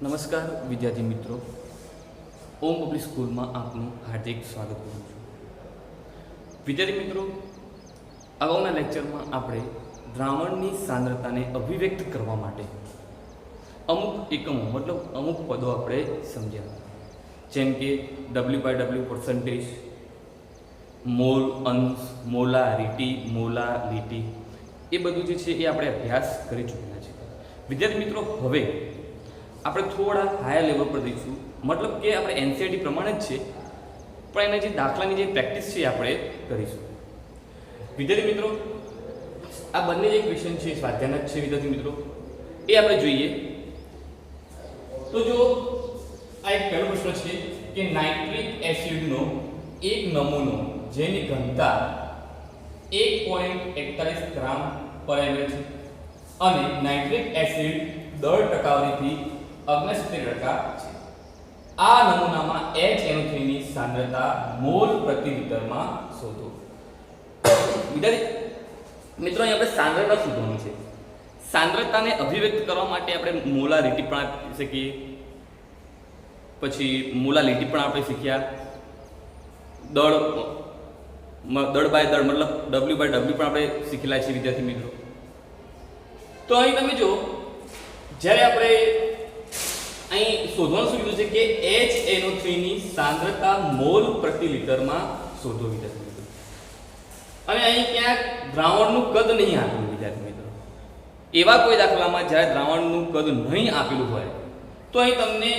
નમસ્કાર વિદ્યાર્થી મિત્રો, ઓમ પબ્લિક સ્કૂલમાં આપનું હાર્દિક સ્વાગત કરું છું. વિદ્યાર્થી મિત્રો, અગાઉના લેક્ચરમાં આપણે દ્રાવણની સાંદ્રતાને અભિવ્યક્ત કરવા માટે અમુક એકમો મતલબ અમુક પદો આપણે સમજ્યા, જેમ કે W/W પર્સન્ટેજ, મોલ અંશ, મોલારિટી, મોલાલિટી, એ બધું જે છે એ આપણે અભ્યાસ કરી ચૂક્યા છે. વિદ્યાર્થી મિત્રો, હવે આપણે થોડા હાયર લેવલ પર જઈશું, મતલબ કે આપણે એનસીઈઆરટી પ્રમાણે જ છે, પણ એના જે દાખલાની જે પ્રેક્ટિસ છે આપણે કરીશું. વિદ્યાર્થી મિત્રો, આ બંને જે ક્વેશ્ચન છે સ્વાધ્યાયના જ છે. વિદ્યાર્થી મિત્રો, એ આપણે જોઈએ તો જો આ એક પહેલો પ્રશ્ન છે કે નાઇટ્રિક એસિડનો એક નમૂનો જેની ઘનતા 1.41 ગ્રામ પર ml છે અને નાઇટ્રિક એસિડ દર ટકાવારીથી 69% છે. આ નમૂનામાં HNO3 ની સાંદ્રતા મોલ પ્રતિ લિટરમાં શોધો. વિદ્યાર્થી મિત્રો, અહીં આપણે સાંદ્રતા શોધવાની છે. સાંદ્રતાને અભિવ્યક્ત કરવા માટે આપણે મોલારિટી પણ આપી શકીએ, પછી મોલાલિટી પણ આપણે શીખ્યા, દળ બાય દળ મતલબ W/W પણ આપણે શીખેલા છે. વિદ્યાર્થી મિત્રો, તો અહીં તમે જો જ્યારે આપણે અહીં શોધવાનું શું કીધું છે કે HNO3 ની સાંદ્રતા મોલ પ્રતિ લિટરમાં શોધો. વિદ્યાર્થી મિત્રો, અને અહીં ક્યાંક દ્રાવણનું કદ નહીં આપેલું. વિદ્યાર્થી મિત્રો, એવા કોઈ દાખલામાં જ્યારે દ્રાવણનું કદ નહીં આપેલું હોય તો અહીં તમને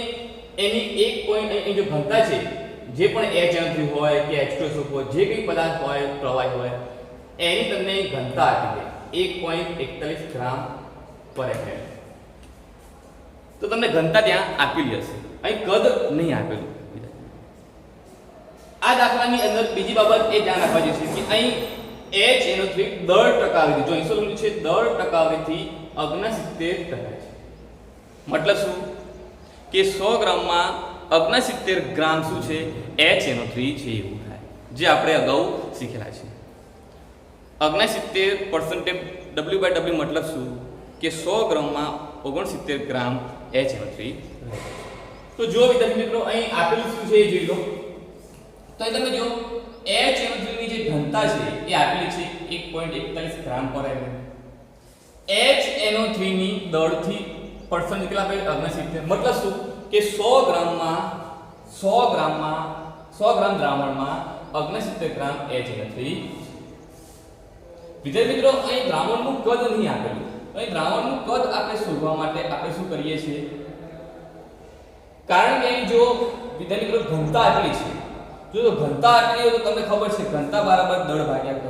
એની એક પોઈન્ટ અહીં જો ઘનતા છે, જે પણ HNO3 હોય કે H2SO હોય, જે કંઈ પદાર્થ હોય, પ્રવાહી હોય, એની તમને ઘનતા આપી દે 1.41 ગ્રામ પર ml. તો તમને ઘનતા ત્યાં આપેલી હશે, અહીં કદ નહીં આપેલું. આ દાખલાની અંદર બીજી બાબત એ ધ્યાન આપવા જેવી છે કે અહીં HNO3 દર ટકાવારીથી, જો અહીં શું છે, દર ટકાવારીથી 69% છે. મતલબ શું કે 100 ગ્રામમાં 69 ગ્રામ શું છે, HNO3 છે, એવું થાય, જે આપણે અગાઉ શીખેલા છે. 69% W/W મતલબ શું કે 100 ગ્રામમાં 69 ગ્રામ HNO3. તો જો વિદ્યાર્થી મિત્રો, અહીં આપેલું શું છે એ જોઈ લો. તો અહીં તમે જો HNO3 ની જે ઘનતા છે એ આપેલી છે 1.41 ગ્રામ પર ml. HNO3 ની દળથી પર્સન્ટ કેટલા આપે, 69. મતલબ શું કે 100 ગ્રામ દ્રાવણમાં 69 ગ્રામ HNO3. વિદ્યાર્થી મિત્રો, અહીં દ્રાવણનું કદ નહીં આપેલું. અહીં દ્રાવણનું કદ આપણે શોધવા માટે આપણે શું કરીએ છીએ, કારણ કે અહીં જો વિદ્યાર્થી મિત્રો ઘનતા આપેલી છે, જો ઘનતા આપેલી હોય તો તમને ખબર છે ઘનતા બરાબર દળ ભાગ્યા કદ.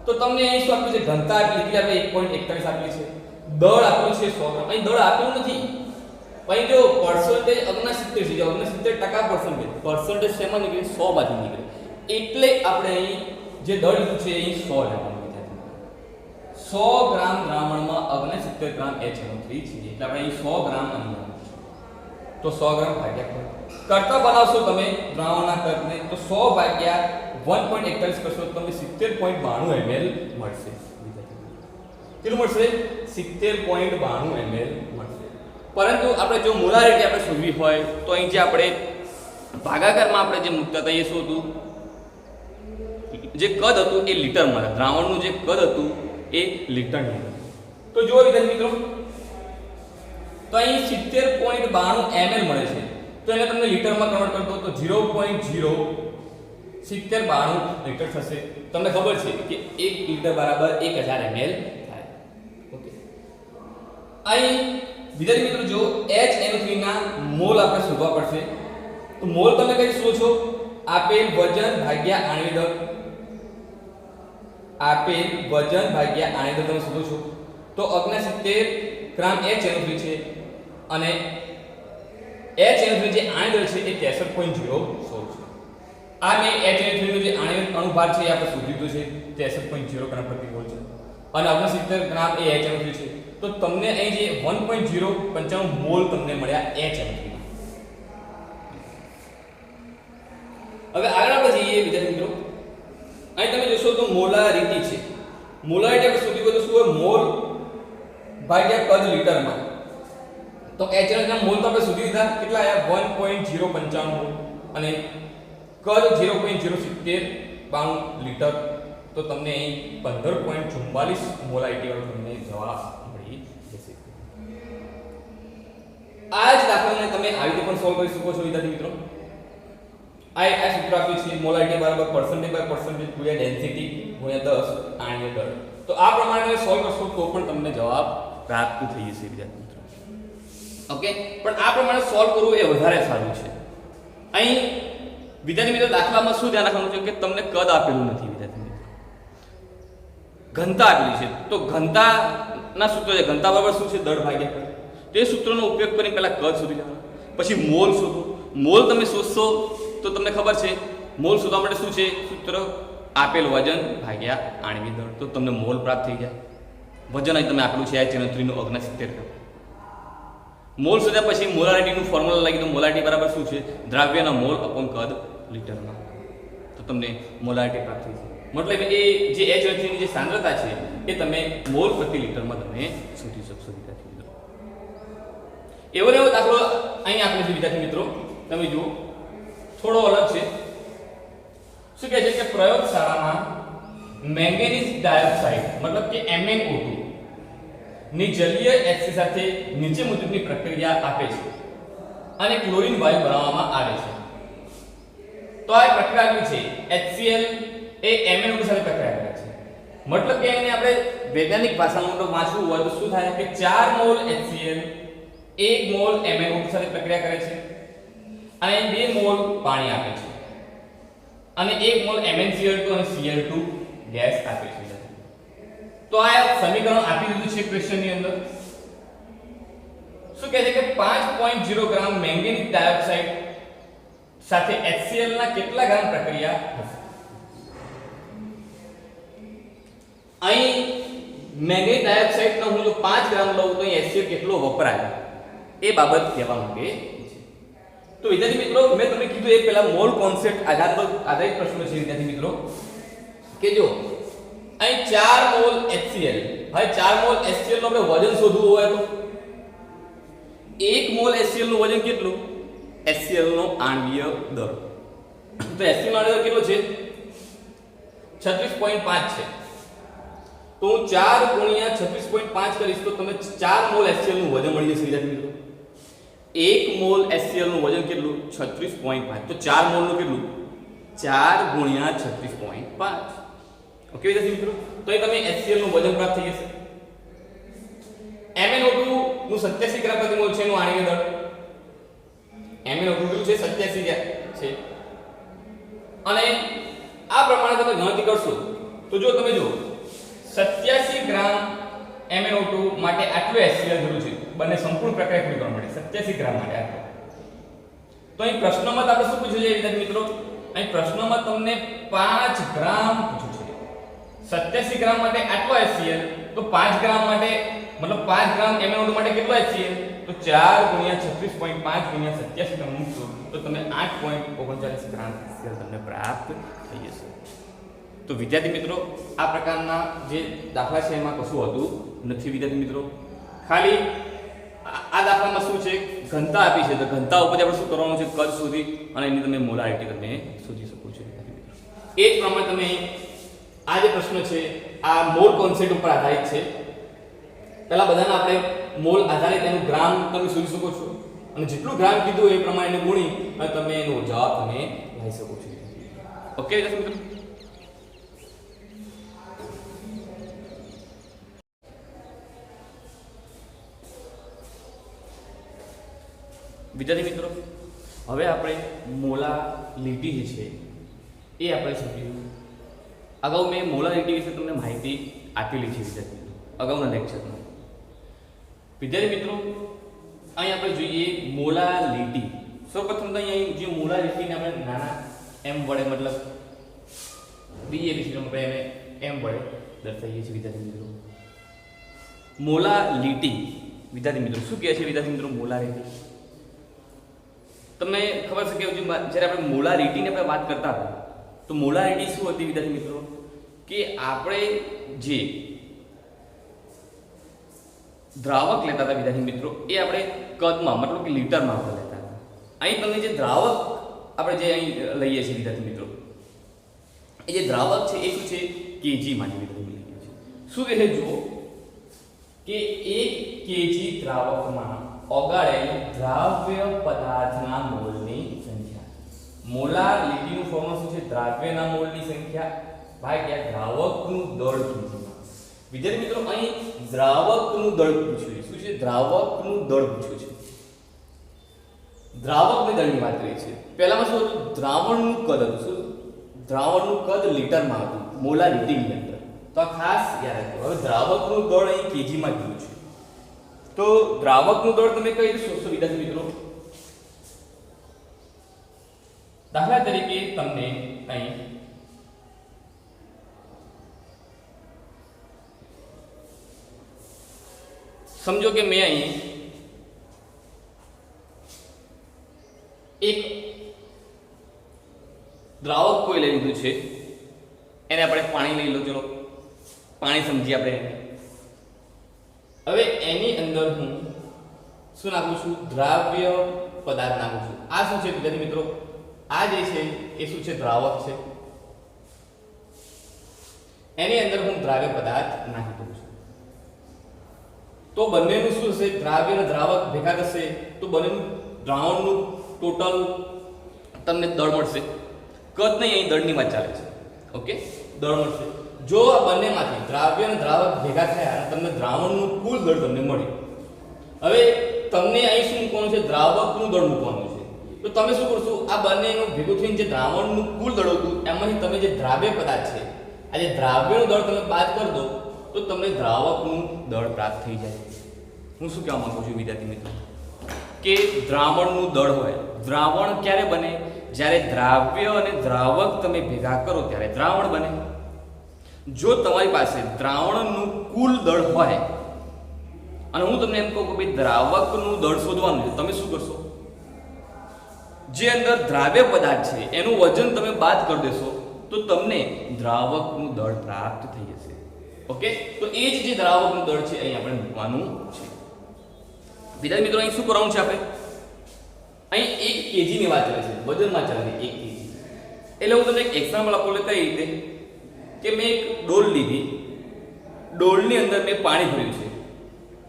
તો તમને અહીં શું આપ્યું છે, ઘનતા આપેલી એટલે આપણે 1.41 આપેલી છે, દળ આપેલું છે 100 ગ્રામ. અહીં દળ આપેલું નથી, અહીં જો પર્સન્ટેજ 69 છે, જો 69% પર્સન્ટેજ શેમાં નીકળે, 100 માંથી નીકળે, એટલે આપણે અહીં જે દળ લીધું છે અહીં 100 લેવાનું. 100 ગ્રામ દ્રાવણમાં 69 ગ્રામ HNO3 છે, એટલે આપણે અહીં 100 ગ્રામ અહીં તો 100 ગ્રામ ભાગ્યા કરતા બનાવશો તમે દ્રાવણના કદને, તો 100 ભાગ્યા 1.41 કરશો તો તમને 70.92 ml મળશે. કેટલું મળશે? 70.92 ml મળશે. પરંતુ આપણે જો મોલારિટી આપણે શોધવી હોય તો અહીં જે આપણે ભાગાકારમાં આપણે જે મૂકતા હતા એ શું હતું, જે કદ હતું એ લીટરમાં, દ્રાવણનું જે કદ હતું એ લીટરની અંદર. તો જુઓ વિદ્યાર્થી મિત્રો, તો અહીં 70.92 ml મળે છે, તો એને તમને લીટરમાં કન્વર્ટ કરી દો તો 0.07092 લીટર થશે. તમને ખબર છે કે 1 લીટર બરાબર 1000 ml થાય. ઓકે, અહીં વિદ્યાર્થી મિત્રો જો HNO3 ના મોલ આપણે શોધવા પડશે. તો મોલ તમે કઈ શું છો, આપેલ વજન ભાગ્યા આણ્વિક દળ, આપેલ વજન ભાગ્યા આણ્વિક દળ તમે શોધો છો. તો 69 ગ્રામ HNO3 છે અને HNO3 જે આણ્વિક દળ છે એ 63.016 છે. આ મેં HNO3 નો જે આણ્વિક અણુભાર છે એ આપણે શોધી લીધો છે, 63.0 ગ્રામ પ્રતિ મોલ છે અને 69 ગ્રામ એ HNO3 છે. તો તમને અહીં જે 1.095 મોલ તમને મળ્યા HNO3. હવે આગળ આપણે જઈએ વિદ્યાર્થી મિત્રો, અહીં તમે જોશો તો મોલારિટી છે. મોલારિટી આપણે શોધી હોય તો શું હોય, મોલ ભાગ્યા કદ લીટરમાં. તો HNO ના મોલ તો આપણે શોધી દીધા, કેટલા આયા 1.095 મોલ અને કદ 0.070 લિટર, તો તમને અહીં 15.44 મોલારિટી વાળો તમને જવાબ મળી જશે. આ જ દાખલાને તમે આવી રીતે પણ સોલ્વ કરી શકો છો વિદ્યાર્થી મિત્રો. આ સૂત્ર આપ્યું છે મોલારિટી બરાબર percentage by percentage ગુણ્યા ડેન્સિટી ગુણ્યા 10 આણ્વીય દળ. તો આ પ્રમાણે તમે સોલ્વ કરશો તો પણ તમને જવાબ પ્રાપ્ત થઈ જશે વિદ્યાર્થી મિત્રો. ઓકે, પણ આ પ્રમાણે સોલ્વ કરવું એ વધારે સારું છે. અહીં વિદ્યાર્થી મિત્રો દાખલામાં શું ધ્યાન રાખવાનું છે કે તમને કદ આપેલું નથી વિદ્યાર્થી મિત્રો, ઘનતા આપેલી છે. તો ઘનતાના સૂત્ર છે, ઘનતા બરાબર શું છે દળ ભાગ્યા કદ. તે સૂત્રનો ઉપયોગ કરીને પહેલા કદ શોધી લેવાનું, પછી મોલ શોધો. મોલ તમે શોધશો તો તમને ખબર છે મોલ શોધવા માટે શું છે સૂત્ર, આપેલ વજન ભાગ્યા આણ્વિક દળ, તો તમને મોલ પ્રાપ્ત થઈ જાય. વજન અહીં તમે આપેલું છે HNO3 નું 69 ગ્રામ. મોલ શોધ્યા પછી મોલારિટીનું ફોર્મ્યુલા લાગી, તો મોલારિટી બરાબર શું છે દ્રાવ્યના મોલ અપોન કદ લિટરમાં, તો તમને મોલારિટી પ્રાપ્ત થઈ જાય. મતલબ એ જે HNO3 ની જે સાંદ્રતા છે એ તમે મોલ પ્રતિ લિટરમાં તમે શોધી શકશો વિદ્યાર્થી મિત્રો. એવો દાખલો અહીં આપણે છે વિદ્યાર્થી મિત્રો, તમે જુઓ થોડો અલગ છે. શું કહે છે કે પ્રયોગશાળામાં મેંગેનીઝ ડાયોક્સાઇડ મતલબ કે MnO2 ની જલીય HC સાથે નીચે મુજબની પ્રક્રિયા આપે છે અને ક્લોરીન વાયુ બનાવવામાં આવે છે. તો આ પ્રક્રિયા છે HCl એ MnO2 સાથે પ્રક્રિયા કરે છે. મતલબ કે એને આપણે વૈજ્ઞાનિક ભાષામાં વાંચવું હોય તો શું થાય કે 4 મોલ HCl 1 મોલ MnO2 સાથે પ્રક્રિયા કરે છે અને 2 મોલ પાણી આપે છે અને 1 મોલ MnCl2 અને Cl2 ગેસ આપે છે. તો આ સમીકરણ આપી દીધું છે ક્વેશ્ચન ની અંદર. શું કહે છે કે 5.0 ગ્રામ મેંગેનીઝ ડાયોક્સાઇડ સાથે HCl ના કેટલા ગ્રામ પ્રક્રિયા થશે. અહીં મેંગેનીઝ ડાયોક્સાઇડ નો હું જો 5 ગ્રામ લઉં તો HCl કેટલો વપરાય એ બાબત કહેવા માંગે છે. તો વિદ્યાર્થી મિત્રો મેં તમને કીધું એ પહેલા મોલ કોન્સેપ્ટ આધારિત પ્રશ્નો છે વિદ્યાર્થી મિત્રો કે જો અહીં 4 મોલ HCl, હવે 4 મોલ HCl નું આપણે વજન શોધવું હોય તો 1 મોલ HCl નું વજન કેટલું, HCl નો આણ્વીય દળ. તો HCl નો આણ્વીય દળ કેટલો છે 36.5 છે. તો હું 4 ગુણ્યા 36.5 કરીશ તો તમે 4 મોલ HCl નું વજન મળી જશે વિદ્યાર્થી મિત્રો. 1 મોલ HCl નું વજન કેટલું 36.5, તો 4 મોલ નું કેટલું 4 ગુણ્યા 36.5. ઓકે વિદ્યાર્થી મિત્રો, તો અહીં તમે HCl નું વજન પ્રાપ્ત થઈ જશે. MnO2 નું 87 ગ્રામ પ્રતિ મોલ છે એનું આણ્વીય દળ. MnO2 કેટલું છે 87 છે અને આ પ્રમાણે તમે ગણતરી કરશો તો જો તમે જો 87 ગ્રામ MnO2 માટે આટલું HCl જરૂર છે બંને સંપૂર્ણ પ્રક્રિયા પૂરી કરવા માટે 87 ગ્રામ માટે આટલું. તો અહીં પ્રશ્નમાં આપણે શું પૂછ્યું છે વિદ્યાર્થી મિત્રો, અહીં પ્રશ્નમાં તમને 5 ગ્રામ પૂછ્યું છે. 87 ગ્રામ માટે આટલો HCl, તો 5 ગ્રામ માટે મતલબ 5 ગ્રામ MnO2 માટે કેટલો HCl, તો 4 ગુણ્યા 36.5 ગુણ્યા 87 તમે મૂકશો તો તમે 8.39 ગ્રામ HCl તમને પ્રાપ્ત થઈ જશે. તો વિદ્યાર્થી મિત્રો આ પ્રકારના જે દાખલા છે એમાં કશું હોતું નથી વિદ્યાર્થી મિત્રો. ખાલી આ દાખલામાં શું છે ઘનતા આપી છે, તો ઘનતા ઉપર આપણે શું કરવાનું છે કદ શોધી અને એની તમે મોલારિટી તમે શોધી શકો છો વિદ્યાર્થી મિત્રો. એ જ પ્રમાણે તમે આ જે પ્રશ્ન છે આ મોલ કોન્સેપ્ટ ઉપર આધારિત છે. પહેલા બધાના આપણે મોલ આધારિત એનું ગ્રામ તમે શોધી શકો છો અને જેટલું ગ્રામ કીધું એ પ્રમાણે ગુણી અને તમે એનો જવાબ તમે લઈ શકો છો. ઓકે વિદ્યાર્થી મિત્રો. વિદ્યાર્થી મિત્રો હવે આપણે મોલારિટી જે છે એ આપણે સમજીશું. અગાઉ મેં મોલારિટી વિશે તમને માહિતી આપેલી છે વિદ્યાર્થી મિત્રો અગાઉના લેક્ચરમાં. વિદ્યાર્થી મિત્રો અહીં આપણે જોઈએ મોલારિટી. સૌપ્રથમ તો અહીં જે મોલારિટીને આપણે નાના m વડે મતલબ BABCમાં આપણે એને m વડે દર્શાવીએ છીએ વિદ્યાર્થી મિત્રો. મોલારિટી વિદ્યાર્થી મિત્રો શું કહે છે વિદ્યાર્થી મિત્રો મોલારિટી? તમને ખબર છે કે જ્યારે આપણે મોલારિટીની આપણે વાત કરતા હતા તો મોલારિટી શું હતી વિદ્યાર્થી મિત્રો કે આપણે જે દ્રાવક લેતા હતા વિદ્યાર્થી મિત્રો, એ આપણે કદમાં મતલબ કે લીટરમાં આપણે લેતા હતા. અહીં તમને જે દ્રાવક આપણે જે અહીં લઈએ છીએ વિદ્યાર્થી મિત્રો, એ જે દ્રાવક છે એ શું છે કેજીમાં લઈએ છીએ. શું કહે છે જુઓ કે 1 કેજી દ્રાવકમાં ઓગાળેલ દ્રાવ્ય પદાર્થના મોલની સંખ્યા. મોલારિટીનું ફોર્મ્યુલા શું છે? દ્રાવ્યના મોલની સંખ્યા ભાગ્યા દ્રાવકનું દળ કેજીમાં. વિદ્યાર્થી મિત્રો અહીં દ્રાવકનું દળ પૂછ્યું છે. શું છે? દ્રાવકનું દળ પૂછ્યું છે. દ્રાવકની દળની વાત કરી છે. પહેલામાં શું હતું? દ્રાવણનું કદ હતું. શું? દ્રાવણનું કદ લીટરમાં હતું, મોલારિટીની અંદર. તો આ ખાસ યાદ રાખજો. હવે દ્રાવકનું દળ અહીં કેજીમાં કીધું છે. તો દ્રાવકનું દળ તમે કઈ રીતે શોધશો વિદ્યાર્થી મિત્રો? દાખલા તરીકે તમને અહીં સમજો કે મેં અહીં એક દ્રાવક કોઈ લઈ લીધું છે, એને આપણે પાણી લઈ લો. ચલો પાણી સમજીએ આપણે. હવે એની અંદર હું શું નાખું છું? દ્રાવ્ય પદાર્થ નાખું છું. આ શું છે વિદ્યાર્થી મિત્રો? આ જે છે એ શું છે? દ્રાવક છે. એની અંદર હું દ્રાવ્ય પદાર્થ નાખી દઉં છું. તો બંનેનું શું થશે? દ્રાવ્ય અને દ્રાવક ભેગા થશે તો બંનેનું દ્રાવણનું ટોટલ તમને દળ મળશે. કદ નહીં, અહીં દળની વાત ચાલે છે. ઓકે, દળ મળશે. જો આ બંનેમાંથી દ્રાવ્ય અને દ્રાવક ભેગા થયા અને તમને દ્રાવણનું કુલ દળ તમને મળ્યું. હવે તમને અહીં શું મૂકવાનું છે? દ્રાવકનું દળ મૂકવાનું છે. તો તમે શું કરશો? આ બંનેનું ભેગું થઈને જે દ્રાવણનું કુલ દળ હતું એમાંથી તમે જે દ્રાવ્ય પદાર્થ છે, આ જે દ્રાવ્યનું દળ તમે બાદ કરી દો તો તમને દ્રાવકનું દળ પ્રાપ્ત થઈ જાય. હું શું કહેવા માંગુ છું વિદ્યાર્થી મિત્રો? કે દ્રાવણનું દળ હોય. દ્રાવણ ક્યારે બને? જ્યારે દ્રાવ્ય અને દ્રાવક તમે ભેગા કરો ત્યારે દ્રાવણ બને. જો તમારી પાસે દ્રાવણનું કુલ દળ હોય અને હું તમને એમ કહું કે ભાઈ દ્રાવકનું દળ શોધવાનું છે, તમે શું કરશો? જે અંદર દ્રાવ્ય પદાર્થ છે એનું વજન તમે બાદ કરી દેશો તો તમને દ્રાવકનું દળ પ્રાપ્ત થઈ જશે. ઓકે, તો એ જ જે દ્રાવકનું દળ છે અહીં આપણે મૂકવાનું છે. વિદ્યાર્થી મિત્રો અહીં શું કરવાનું છે આપણે? અહીં 1 કેજી ની વાત ચાલે છે, વજનમાં ચાલે છે 1 કેજી. એટલે હું તમને એક એક્ઝામ્પલ આપું. કઈ રીતે કે મેં એક ડોલ લીધી, ડોલની અંદર મેં પાણી ભર્યું છે.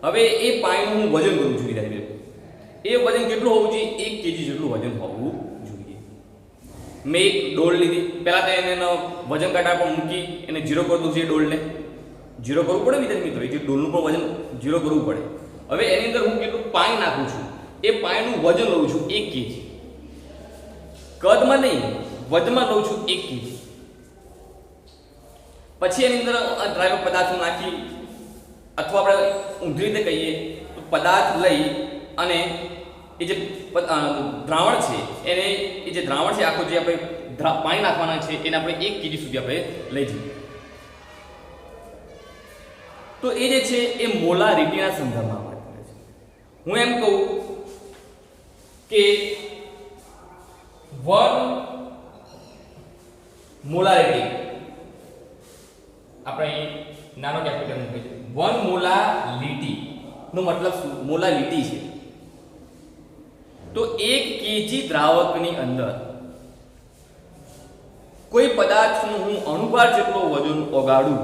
હવે એ પાણીનું હું વજન કરું છું વિદ્યાર્થી મિત્રો. એ વજન કેટલું હોવું જોઈએ? 1 કેજી જેટલું વજન હોવું જોઈએ. મેં એક ડોલ લીધી, પહેલા તો એને વજન કાંટા પર મૂકી એને 0 કરી દઉં છું. એ ડોલને 0 કરવું પડે વિદ્યાર્થી મિત્રો. એ જે ડોલનું પણ વજન 0 કરવું પડે. હવે એની અંદર હું કેટલું પાણી નાખું છું? એ પાણીનું વજન લઉં છું 1 કેજી. કદમાં નહીં, વજનમાં લઉં છું 1 કેજી. પછી એની અંદર દ્રાવ્ય પદાર્થ નાખી, અથવા આપણે ઊંધી રીતે કહીએ તો પદાર્થ લઈ અને એ જે દ્રાવણ છે એને, એ જે દ્રાવણ છે આખું જે આપણે પાણી નાખવાના છે એને આપણે 1 કેજી સુધી આપણે લઈ જઈએ. તો એ જે છે એ મોલારિટીના સંદર્ભમાં વાત કરે છે. હું એમ કહું કે 1 મોલારિટી, આપણે અહીં નાનો કેપિટલ મૂકીએ છીએ. 1 મોલાલિટી નો મતલબ શું? મોલાલિટી છે તો 1 કેજી દ્રાવકની અંદર કોઈ પદાર્થનું હું અણુભાર જેટલો વજન ઓગાળું,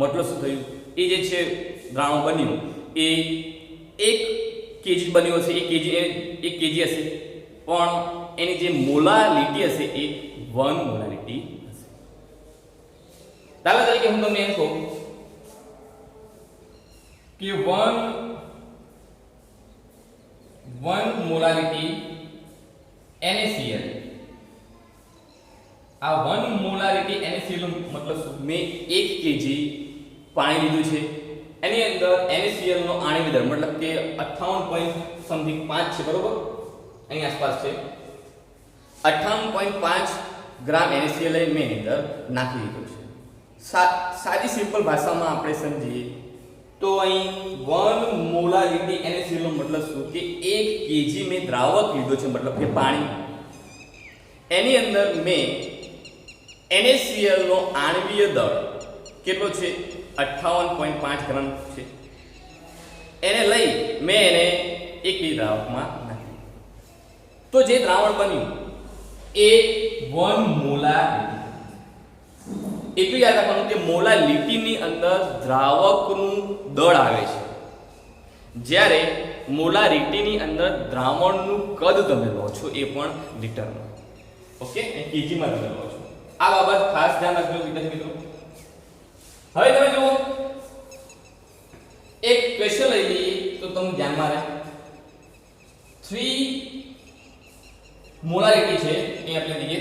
મતલબ શું થયું? એ જે છે દ્રાવણ બન્યું એ 1 કેજી બન્યું હશે. 1 કેજી હશે, પણ એની જે મોલાલિટી હશે એ 1 મોલાલિટી હશે. દાખલા તરીકે હું તમને એમ કહું કે 1 મોલાલિટી NaCl. આ 1 મોલારિટી NaCl નો મતલબ શું? મેં 1 કેજી પાણી લીધું છે, એની અંદર NaCl નો આણ્વિક દર મતલબ કે 58.5 છે, બરોબર? એની આસપાસ છે. 58.5 ગ્રામ NaCl મેં એની અંદર નાખી દીધું છે. સાદી સિમ્પલ ભાષામાં આપણે સમજીએ તો અહીં 1 મોલારિટી NaCl નો મતલબ શું? કે 1 કેજી મેં દ્રાવક લીધો છે, મતલબ કે પાણી. એની અંદર મેં NaCl નો આણ્વીય દળ કેટલો છે? 58.5 ગ્રામ છે. મેં એને એક દ્રાવકમાં નાખ્યું, તો જે દ્રાવણ બન્યું એ 1 મોલારિટી. એટલું યાદ રાખવાનું કે મોલારિટીની અંદર દ્રાવકનું દળ આવે છે, જ્યારે મોલારિટીની અંદર દ્રાવણનું કદ તમે લો છો એ પણ લીટરમાં. ઓકે, એ કેજીમાં તમે લો છો. આ બાબત ખાસ ધ્યાન રાખજો વિદ્યાર્થી મિત્રો. હવે તમે જુઓ એક ક્વેશ્ચન લઈ લઈએ તો તમે ધ્યાનમાં રહે. 3 મોલારિટી છે એ આપણે લઈએ.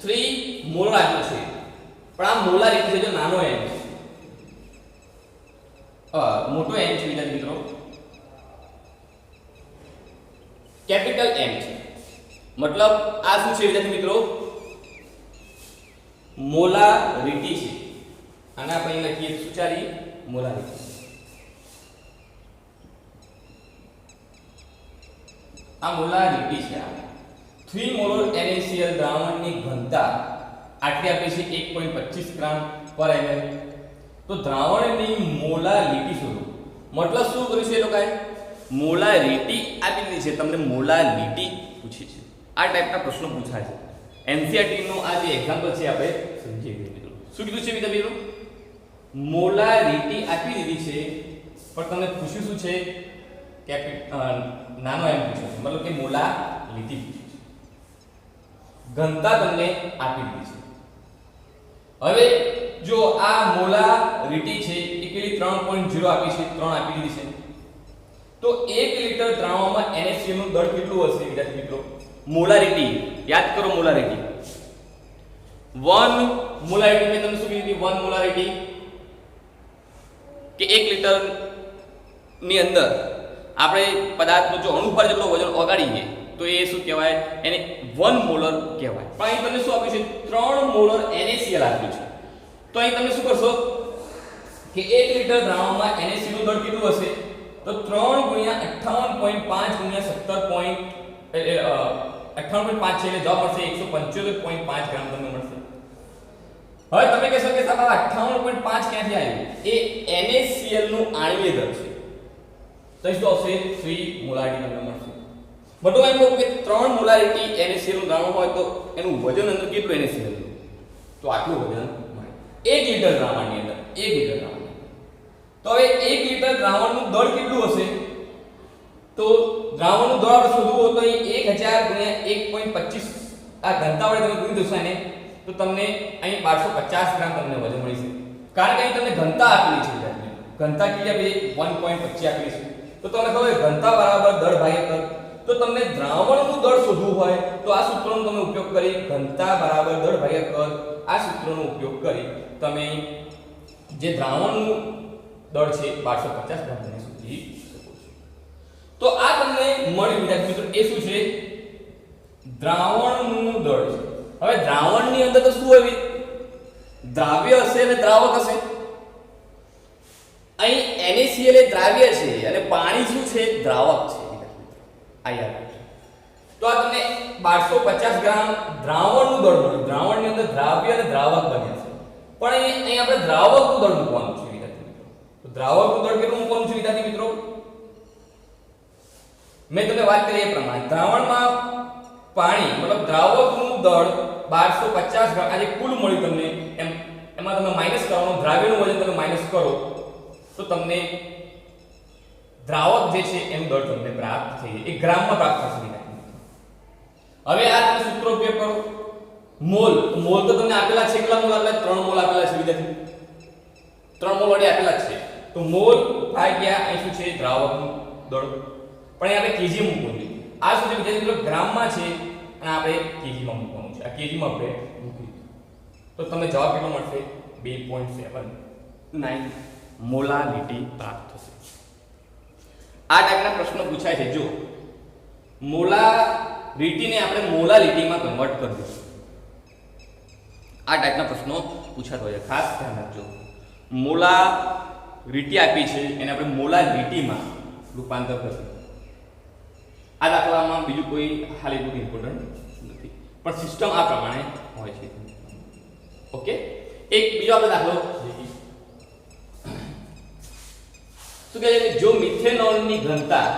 3 મોલ આપ્યું છે, પણ આ મોલારિટી છે જો નાનો n છે, મોટો n છે વિદ્યાર્થી મિત્રો, કેપિટલ M છે. મતલબ આ શું છે વિદ્યાર્થી મિત્રો? મોલારિટી છે. અને આપણે લખીએ શું ચાલી મોલારિટી. આ મોલારિટી છે. 3 મોલર NaCl દ્રાવણની ઘનતા આટલી આપી છે 1.25 ગ્રામ પર ml. તો દ્રાવણની મોલારિટી શોધો. મતલબ શું કર્યું છે એ લોકોએ? મોલારિટી આપી દીધી છે, તમને મોલારિટી પૂછી છે. આ ટાઈપના પ્રશ્નો પૂછાય છે. NCERT નો આ જે એક્ઝામ્પલ છે આપણે સમજી લઈએ મિત્રો. શું કીધું છે મિત્રો? મોલારિટી આપી દીધી છે, પણ તમને પૂછ્યું શું છે? નાનો m પૂછ્યો છે, મતલબ કે મોલારિટી પૂછ્યું છે. ઘનતા તમને આપી દીધી છે. હવે જો આ મોલારિટી છે એ કેટલી 3.0 આપી છે, 3 આપી દીધી છે. તો 1 લીટર દ્રાવણમાં NaCl નું દળ કેટલું હશે વિદ્યાર્થી મિત્રો? મોલારિટી યાદ કરો. મોલારિટી 1 મોલારિટી મેં તમને શું કીધી? 1 મોલારિટી કે 1 લીટર ની અંદર આપણે પદાર્થનો જો અણુ પર જેટલો વજન ઓગાડીએ તો એ શું કહેવાય? એને 1 મોલર કહેવાય. પણ અહીં તમને શું આપ્યું છે? 3 મોલર NaCl આપ્યું છે. તો અહીં તમે શું કરશો કે 1 લીટર દ્રાવણમાં NaCl નું દળ કેટલું હશે? તો 3 ગુણ્યા 58.5 ગુણ્યા 58.5 છે એટલે જવાબ મળશે 175.5 ગ્રામ તમને મળશે. હવે તમે કહેશો કે સાહેબ 58.5 ક્યાંથી આવ્યું? એ NaCl નું આણ્વીય દળ છે. તો શું આવશે? 3 મોલારિટી તમને મળશે. બટુ એમ કહું કે 3 મોલારિટી NaCl નું દ્રાવણ હોય તો એનું વજન અંદર કેટલું NaCl નું? તો આટલું વજન મળે 1 લીટર દ્રાવણની અંદર. 1 લીટર દ્રાવણ. તો હવે 1 લીટર દ્રાવણનું દળ કેટલું હશે? તો દ્રાવણનું દળ આપણે શોધવું હોય તો અહીં 1000 ગુણ્યા 1.25 આ ઘનતા વડે તમે ગુણી દોશો એને તો તમને અહીં 1250 ગ્રામ તમને વજન મળી શકે. કારણ કે અહીં તમને ઘનતા આપેલી છે. ઘનતા કેટલી આપેલી? 1.25 આપેલી છે. તો તમને ખબર ઘનતા બરાબર દળ ભાગ્યા કદ. તો તમને દ્રાવણનું દળ શોધવું હોય તો આ સૂત્રનો તમે ઉપયોગ કરી ઘનતા બરાબર દળ ભાગ્યા કદ આ સૂત્રનો ઉપયોગ કરી તમે જે દ્રાવણનું દળ છે 1250 ગ્રામ તમે શોધી શકો છો. તો આ તમને મળ્યું વિદ્યાર્થી મિત્રો. એ શું છે? દ્રાવણનું દળ છે. હવે દ્રાવણની અંદર તો શું હોય? દ્રાવ્ય હશે અને દ્રાવક હશે. અહીં NaCl એ દ્રાવ્ય છે અને પાણી શું છે? દ્રાવક છે. આ યાદ રાખજો. તો આ તમને 1250 ગ્રામ દ્રાવણનું દળ મળ્યું. દ્રાવણની અંદર દ્રાવ્ય અને દ્રાવક બન્યા છે. પણ અહીં આપણે દ્રાવકનું દળ મૂકવાનું છે વિદ્યાર્થી મિત્રો. તો દ્રાવકનું દળ કેટલું મૂકવાનું છે વિદ્યાર્થી મિત્રો? મેં તમને વાત કરી એ પ્રમાણે દ્રાવણમાં પાણી મતલબ દ્રાવકનું દળ 1250 ગ્રામ આજે કુલ મળ્યું તમને એમાં તમે માઈનસ કરવાનું. દ્રાવ્યનું વજન તમે માઈનસ કરો તો તમને દ્રાવક જે છે એનું દળ તમને પ્રાપ્ત થઈ જાય. 1 ગ્રામમાં પ્રાપ્ત થશે. હવે આ તમે સૂત્ર ઉપયોગ કરો. મોલ તો તમને આપેલા છે. કેટલા મોલ આપેલા? 3 મોલ આપેલા છે વિદ્યાર્થી. 3 મોલ વડે આપેલા છે. તો મોલ ભાગ્યા અહીં શું છે? દ્રાવકનું દળ. પણ આપણે કેજી મૂકવું છે. આ શું છે વિદ્યાર્થી મિત્રો? ગ્રામમાં છે અને આપણે કેજીમાં મૂકવાનું છે. આ કેજીમાં આપણે મૂકી તો તમને જવાબ કેટલો મળશે? 2.79 મોલારિટી પ્રાપ્ત થશે. આ ટાઈપના પ્રશ્નો પૂછાય છે. જો મોલારિટીને આપણે મોલારિટીમાં કન્વર્ટ કરી દઈશું. આ ટાઈપના પ્રશ્નો પૂછાતા હોય છે. ખાસ ધ્યાન રાખજો. મોલારિટી આપી છે એને આપણે મોલારિટીમાં રૂપાંતર કરીશું. આ દાખલામાં બીજું કોઈ હાલ એટલું ઇમ્પોર્ટન્ટ નથી, પણ સિસ્ટમ આ પ્રમાણે હોય છે. ઓકે, એક બીજો આપણે દાખલો શું કહે છે કે જો મિથેનોલની ઘનતા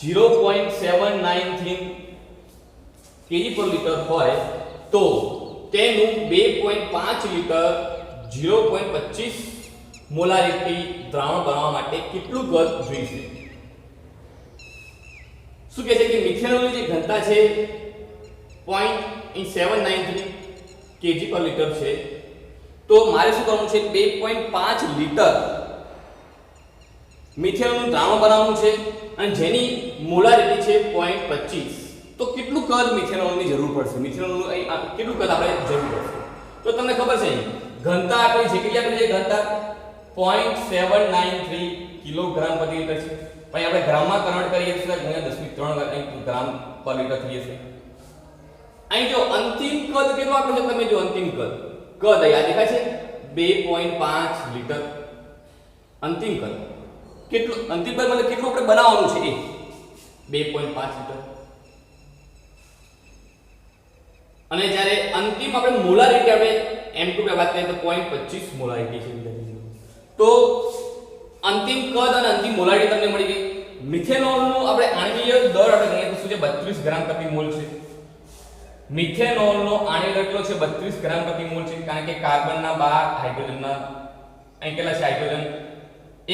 0.793 kg પર લિટર હોય તો તેનું 2.5 લિટર 0.25 મોલારિટી દ્રાવણ બનાવવા માટે કેટલું કદ જોઈશે? શું કહે છે કે મિથેનોલની જે ઘનતા છે 0.793 kg પર લિટર છે, તો મારે શું કરવાનું છે? 2.5 લિટર મિથેનોલનું દ્રાવણ બનાવવાનું છે અને જેની મોલારિટી છે 0.25. તો કેટલું કદ મિથેનોલની જરૂર પડશે? મિથેનોલનું કેટલું કદ આપણે જરૂર પડશે? તો તમને ખબર છે ઘનતા આપેલી છે, કેટલી આપેલી છે ઘનતા? 0.793 કિલોગ્રામ પ્રતિ લિટર છે. પછી આપણે ગ્રામમાં કન્વર્ટ કરીએ તો ગુણ્યા 10³ ગ્રામ પર લિટર થઈ જશે. અહીં જો અંતિમ કદ કેટલું આપ્યું છે? તમે જો અંતિમ કદ અહીંયા દેખાય છે 2.5 લિટર અંતિમ કદ. કેટલું અંતિમ કદ એટલે કેટલું આપણે બનાવવાનું છે? એ 2.5 લિટર. અને જ્યારે અંતિમ આપણે મોલારિટી આપણે M2 पे વાત કરીએ તો 0.25 મોલારિટી છે. તો અંતિમ કદ અને અંતિમ મોલારિટી તમને મળી ગઈ. મિથેનોલનું આપણે આણ્વીય દર આપણે ગણીએ તો શું છે? 32 ગ્રામ પ્રતિ મોલ છે. મિથેનોલનો આણ્વીય દર કેટલો છે? 32 ગ્રામ પ્રતિ મોલ છે. કારણ કે કાર્બનના 12 હાઇડ્રોજનના અહીં કેટલા છે? હાઇડ્રોજન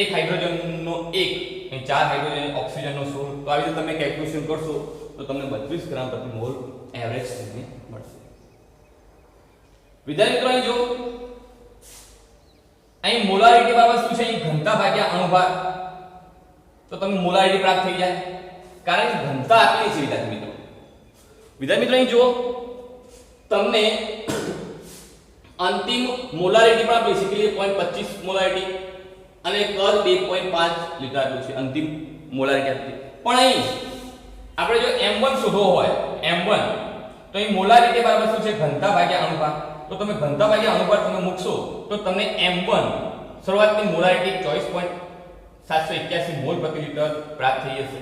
એક હાઇડ્રોજનનો 1 અહીં 4 હાઇડ્રોજન ઓક્સિજનનો 16. તો આવી રીતે તમે કેલ્ક્યુલેશન કરશો તો તમને 32 ગ્રામ પ્રતિ મોલ એવરેજ તમને મળશે. વિદ્યાર્થી મિત્રો અહીં જો અહીં મોલારિટી બરાબર શું છે? અહીં ઘનતા ભાગ્યા અણુભાર. તો તમે મોલારિટી પ્રાપ્ત થઈ જાય કારણ કે ઘનતા આપેલી છે. વિદ્યાર્થી મિત્રો અહીં જો તમને અંતિમ મોલારિટી પણ આપેલી છે કે 0.25 મોલારિટી અને કદ 2.5 લિટર આપ્યું છે અંતિમ મોલારિટી આપી. પણ અહીં આપણે જો M1 શોધવો હોય M1 તો અહીં મોલારિટી બરાબર શું છે? ઘનતા ભાગ્યા અણુભાર. તો તમે ઘનતા ભાગ્યા અણુભાર તમે મૂકશો તો તમને M1 શરૂઆતની મોલારિટી 24.781 મોલ પ્રતિ લિટર પ્રાપ્ત થઈ જશે.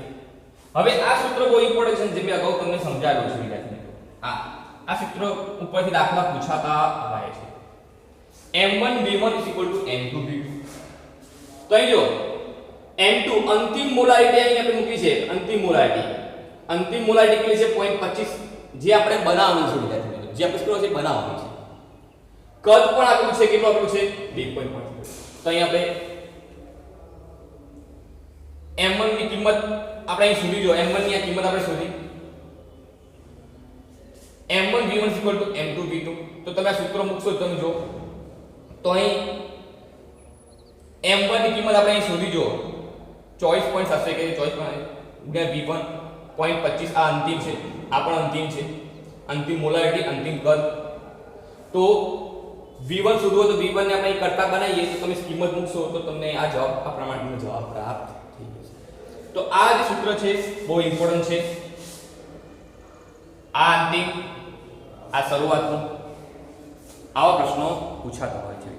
હવે આ સૂત્ર બહુ ઇમ્પોર્ટન્ટ છે, જે મેં અગાઉ તમને સમજાવ્યું છે વિદ્યાર્થી મિત્રો. આ સૂત્ર ઉપરથી દાખલા પૂછાતા આવે છે. M1 V1 M2 V2. તો અહીં જો M2 અંતિમ મોલારિટી અહીં આપણે મૂકી છે. અંતિમ મોલારિટી કેટલી છે? 0.25 જે આપણે બનાવવાની છે વિદ્યાર્થી મિત્રો. જે આપણે શું છે? બનાવવાની છે. કદ પણ આપ્યું છે. કેટલું આપ્યું છે? 2.5. તો અહીં આપણે M1 ની કિંમત આપણે અહીં શોધી જો. M1 ની આ કિંમત આપણે શોધી. M1 V1 M2 V2. તો તમે આ સૂત્ર મૂકશો તમે જો તો અહીં M1 ની કિંમત આપણે અહીં શોધી જો 24.7 કે 24 V1 0.25 આ અંતિમ છે. આ પણ અંતિમ છે. અંતિમ મોલારિટી અંતિમ કદ. તો V1 શોધવો તો V1 ને આપણે કરતા બનાવીએ તો તમે કિંમત મૂકશો તો તમને આ જવાબ આ પ્રમાણેનો જવાબ પ્રાપ્ત થઈ જશે. તો આ જે સૂત્ર છે બહુ ઇમ્પોર્ટન્ટ છે. આ અંતિમ આ શરૂઆતનું આવા પ્રશ્નો પૂછાતા હોય છે.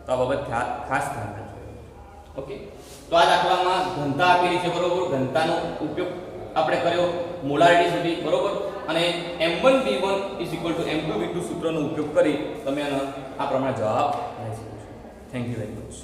તો આ બાબત ખાસ ધ્યાન રાખજો. ઓકે. તો આ દાખલામાં ઘનતા આપેલી છે બરોબર. ઘનતાનો ઉપયોગ આપણે કર્યો મોલારિટી સુધી બરોબર. અને M1 V1 M2 V2 સૂત્રનો ઉપયોગ કરી તમે આ પ્રમાણે જવાબ લઈ શકો છો. Thank you very much.